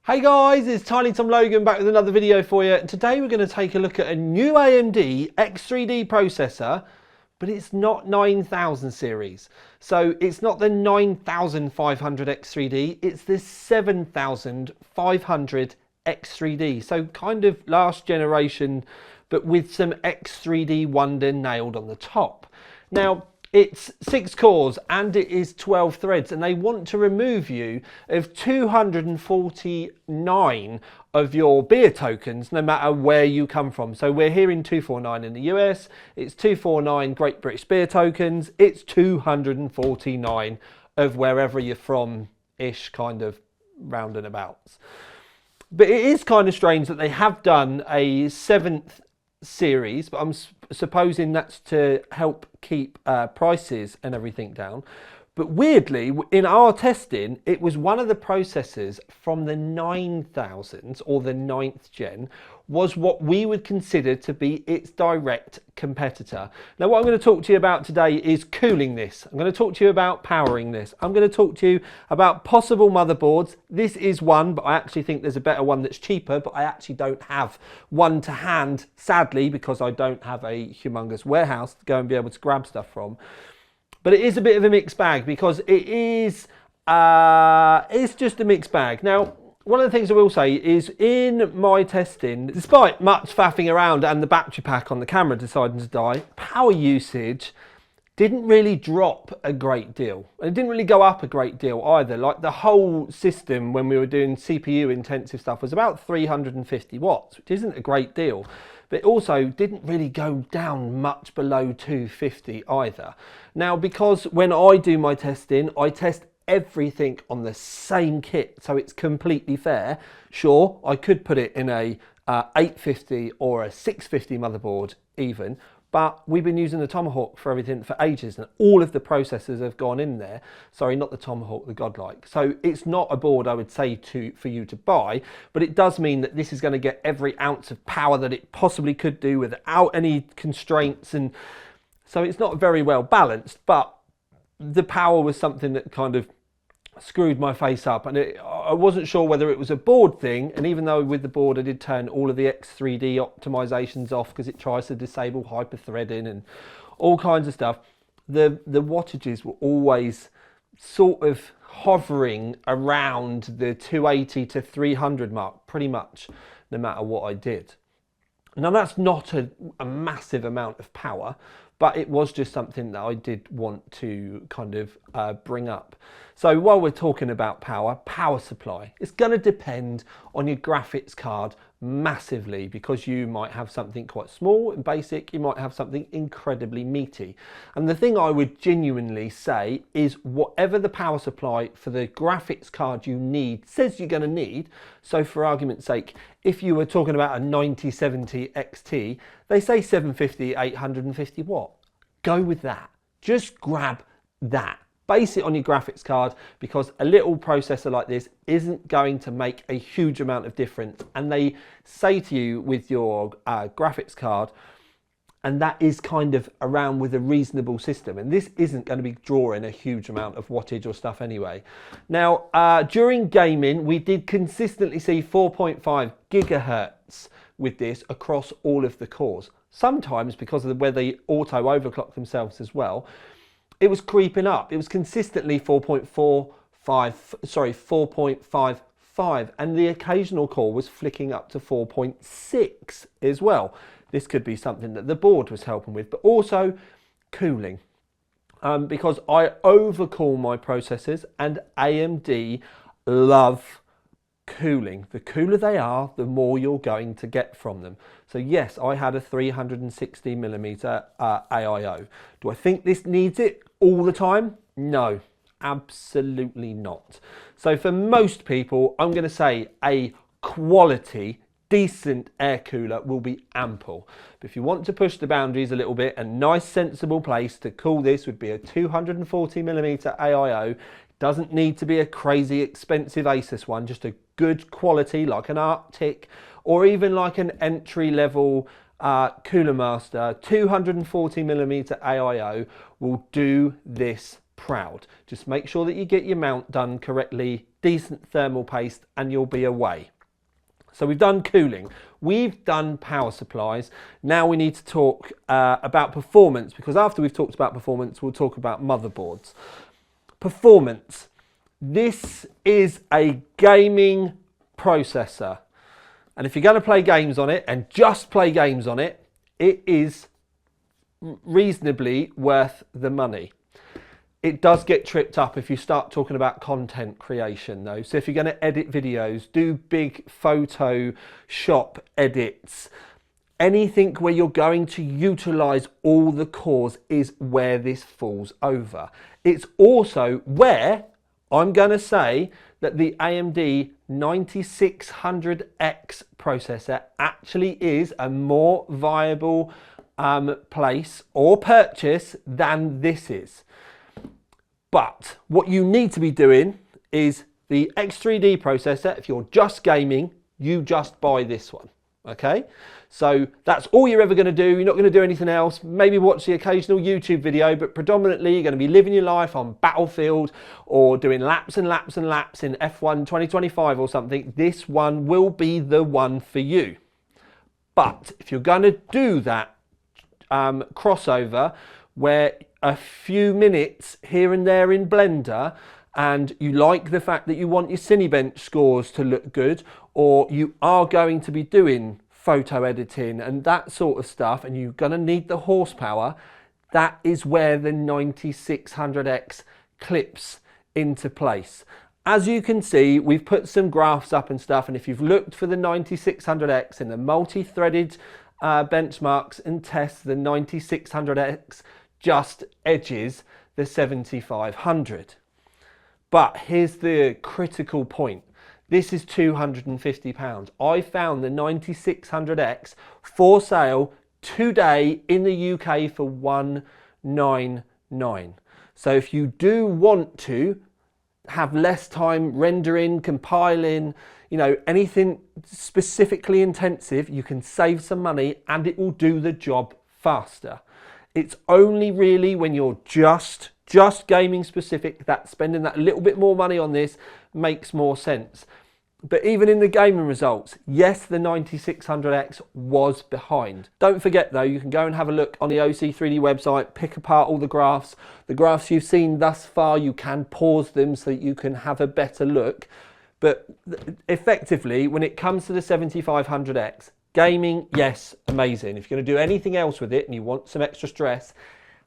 Hey guys, it's Tiny Tom Logan back with another video for you. Today we're going to take a look at a new AMD X3D processor, but it's not 9000 series. So it's not the 9500 X3D, it's the 7500 X3D. So kind of last generation, but with some X3D wonder nailed on the top. Now, it's 6 cores and it is 12 threads, and they want to remove you of 249 of your beer tokens no matter where you come from. So we're here in 249 in the US, it's 249 Great British beer tokens, it's 249 of wherever you're from ish, kind of round and abouts. But it is kind of strange that they have done a 7th series, but I'm supposing that's to help keep prices and everything down. But weirdly, in our testing, it was one of the processors from the 9000s, or the 9th gen, was what we would consider to be its direct competitor. Now, what I'm going to talk to you about today is cooling this. I'm going to talk to you about powering this. I'm going to talk to you about possible motherboards. This is one, but I actually think there's a better one that's cheaper, but I actually don't have one to hand, sadly, because I don't have a humongous warehouse to go and be able to grab stuff from. But it is a bit of a mixed bag, because it is it's just a mixed bag. Now, one of the things I will say is in my testing, despite much faffing around and the battery pack on the camera deciding to die, power usage didn't really drop a great deal. It didn't really go up a great deal either. Like the whole system, when we were doing CPU intensive stuff, was about 350 watts, which isn't a great deal. But it also didn't really go down much below 250 either. Now, because when I do my testing, I test everything on the same kit, so it's completely fair. Sure, I could put it in a 850 or a 650 motherboard even, but we've been using the Tomahawk for everything for ages, and all of the processors have gone in there. Sorry, not the Tomahawk, the Godlike. So it's not a board I would say for you to buy, but it does mean that this is going to get every ounce of power that it possibly could do without any constraints, and so it's not very well balanced. But the power was something that kind of screwed my face up, and I wasn't sure whether it was a board thing. And even though with the board I did turn all of the X3D optimizations off because it tries to disable hyper-threading and all kinds of stuff, the wattages were always sort of hovering around the 280 to 300 mark pretty much no matter what I did. Now, that's not a massive amount of power, but it was just something that I did want to kind of bring up. So while we're talking about power supply, it's going to depend on your graphics card massively, because you might have something quite small and basic, you might have something incredibly meaty. And the thing I would genuinely say is whatever the power supply for the graphics card you need says you're going to need. So for argument's sake, if you were talking about a 9070 XT, they say 750, 850 watt. Go with that. Just grab that. Base it on your graphics card, because a little processor like this isn't going to make a huge amount of difference. And they say to you with your graphics card, and that is kind of around with a reasonable system, and this isn't going to be drawing a huge amount of wattage or stuff anyway. Now, during gaming, we did consistently see 4.5 gigahertz with this across all of the cores. Sometimes, because of where they auto overclock themselves as well, it was creeping up. It was consistently 4.55, and the occasional core was flicking up to 4.6 as well. This could be something that the board was helping with, but also cooling. Because I overcool my processors, and AMD love cooling. The cooler they are, the more you're going to get from them. So yes, I had a 360mm AIO. Do I think this needs it all the time? No, absolutely not. So for most people, I'm going to say a quality, decent air cooler will be ample. But if you want to push the boundaries a little bit, a nice sensible place to cool this would be a 240mm AIO. Doesn't need to be a crazy expensive Asus one, just a good quality like an Arctic, or even like an entry level Cooler Master. 240mm AIO will do this proud. Just make sure that you get your mount done correctly, decent thermal paste, and you'll be away. So we've done cooling, we've done power supplies. Now we need to talk about performance, because after we've talked about performance, we'll talk about motherboards. Performance. This is a gaming processor. And if you're going to play games on it and just play games on it, it is reasonably worth the money. It does get tripped up if you start talking about content creation though. So if you're going to edit videos, do big Photoshop edits, anything where you're going to utilize all the cores is where this falls over. It's also where I'm going to say that the AMD 9600X processor actually is a more viable place or purchase than this is. But what you need to be doing is the X3D processor. If you're just gaming, you just buy this one. Okay, so that's all you're ever going to do. You're not going to do anything else. Maybe watch the occasional YouTube video, but predominantly you're going to be living your life on Battlefield or doing laps and laps and laps in F1 2025 or something. This one will be the one for you. But if you're going to do that crossover where a few minutes here and there in Blender, and you like the fact that you want your Cinebench scores to look good, or you are going to be doing photo editing and that sort of stuff, and you're going to need the horsepower, that is where the 9600X clips into place. As you can see, we've put some graphs up and stuff, and if you've looked for the 9600X in the multi-threaded benchmarks and tests, the 9600X just edges the 7500. But here's the critical point. This is £250. I found the 9600X for sale today in the UK for £199. So if you do want to have less time rendering, compiling, you know, anything specifically intensive, you can save some money and it will do the job faster. It's only really when you're just gaming specific that spending that little bit more money on this makes more sense. But even in the gaming results, yes, the 9600X was behind. Don't forget though, you can go and have a look on the OC3D website, pick apart all the graphs. The graphs you've seen thus far, you can pause them so that you can have a better look. But effectively, when it comes to the 7500X, gaming, yes, amazing. If you're going to do anything else with it and you want some extra stress,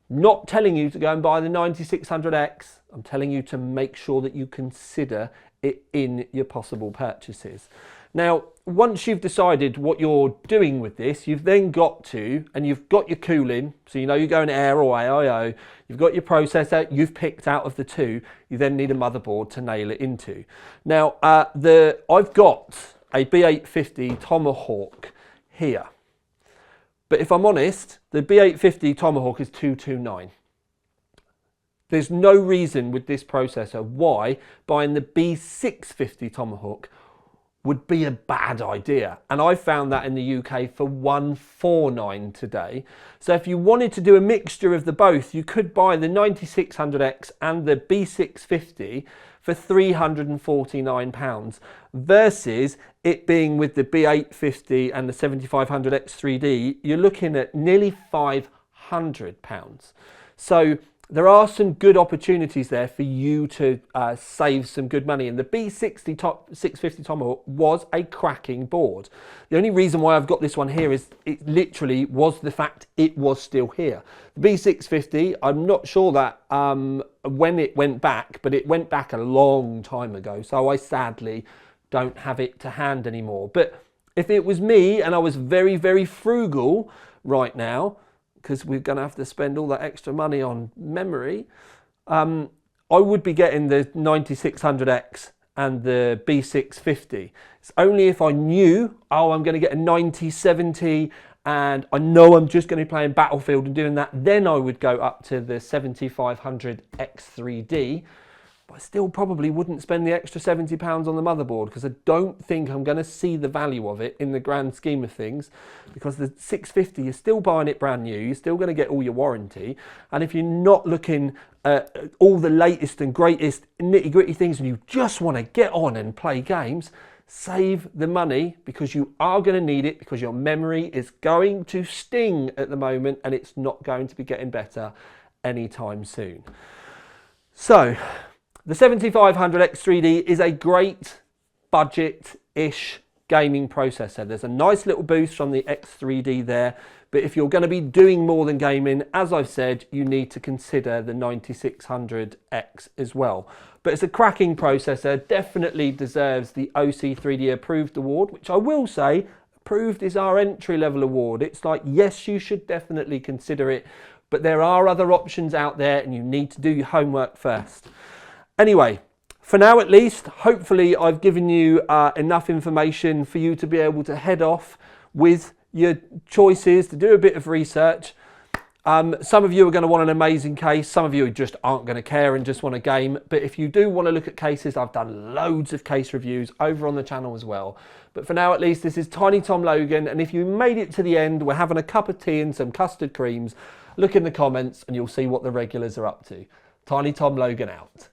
not telling you to go and buy the 9600X. I'm telling you to make sure that you consider it in your possible purchases. Now, once you've decided what you're doing with this, you've then got to, and you've got your cooling, so you know you're going air or AIO, you've got your processor, you've picked out of the two, you then need a motherboard to nail it into. Now, I've got a B850 Tomahawk here. But if I'm honest, the B850 Tomahawk is 229. There's no reason with this processor why buying the B650 Tomahawk would be a bad idea. And I found that in the UK for 149 today. So if you wanted to do a mixture of the both, you could buy the 9600X and the B650 for £349 versus it being with the B850 and the 7500X3D, you're looking at nearly £500. So there are some good opportunities there for you to save some good money. And the B650 Tomahawk was a cracking board. The only reason why I've got this one here is it literally was the fact it was still here. The B650, I'm not sure that when it went back, but it went back a long time ago. So I sadly don't have it to hand anymore. But if it was me and I was very, very frugal right now, because we're going to have to spend all that extra money on memory, I would be getting the 9600X and the B650. It's only if I knew, oh, I'm going to get a 9070 and I know I'm just going to be playing Battlefield and doing that, then I would go up to the 7500X3D. but I still probably wouldn't spend the extra £70 on the motherboard because I don't think I'm going to see the value of it in the grand scheme of things, because the 650, you're still buying it brand new, you're still going to get all your warranty, and if you're not looking at all the latest and greatest nitty-gritty things and you just want to get on and play games, save the money, because you are going to need it, because your memory is going to sting at the moment and it's not going to be getting better anytime soon. So the 7500 X3D is a great budget-ish gaming processor. There's a nice little boost from the X3D there, but if you're going to be doing more than gaming, as I've said, you need to consider the 9600X as well. But it's a cracking processor, definitely deserves the OC3D Approved award, which I will say, Approved is our entry-level award. It's like, yes, you should definitely consider it, but there are other options out there and you need to do your homework first. Anyway, for now at least, hopefully I've given you enough information for you to be able to head off with your choices, to do a bit of research. Some of you are going to want an amazing case, some of you just aren't going to care and just want a game, but if you do want to look at cases, I've done loads of case reviews over on the channel as well. But for now at least, this is Tiny Tom Logan, and if you made it to the end, we're having a cup of tea and some custard creams. Look in the comments and you'll see what the regulars are up to. Tiny Tom Logan out.